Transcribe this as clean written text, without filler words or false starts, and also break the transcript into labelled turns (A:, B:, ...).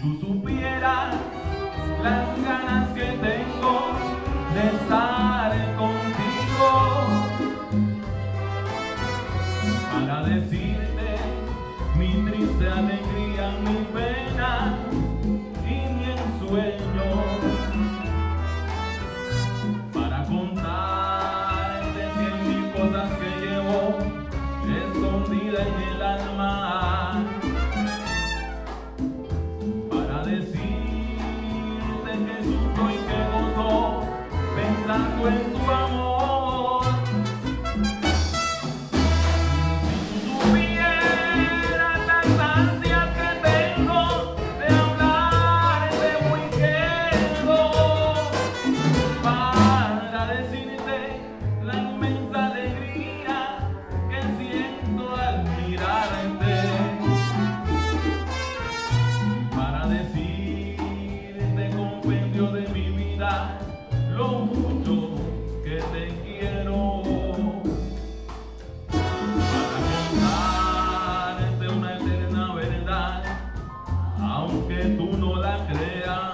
A: Tú supieras las ganas que tengo de estar contigo, para decirte mi triste alegría, mi pena y mi ensueño, para contarte cien mil cosas que llevo escondidas en el alma, que sufro y que gozo pensando en tu amor. Si tú supieras las ansias que tengo de hablarte muy quedo, para decirte la inmensa alegría que siento al mirarte, para decir de mi vida lo mucho que te quiero, para contarte una eterna verdad, aunque tú no la creas.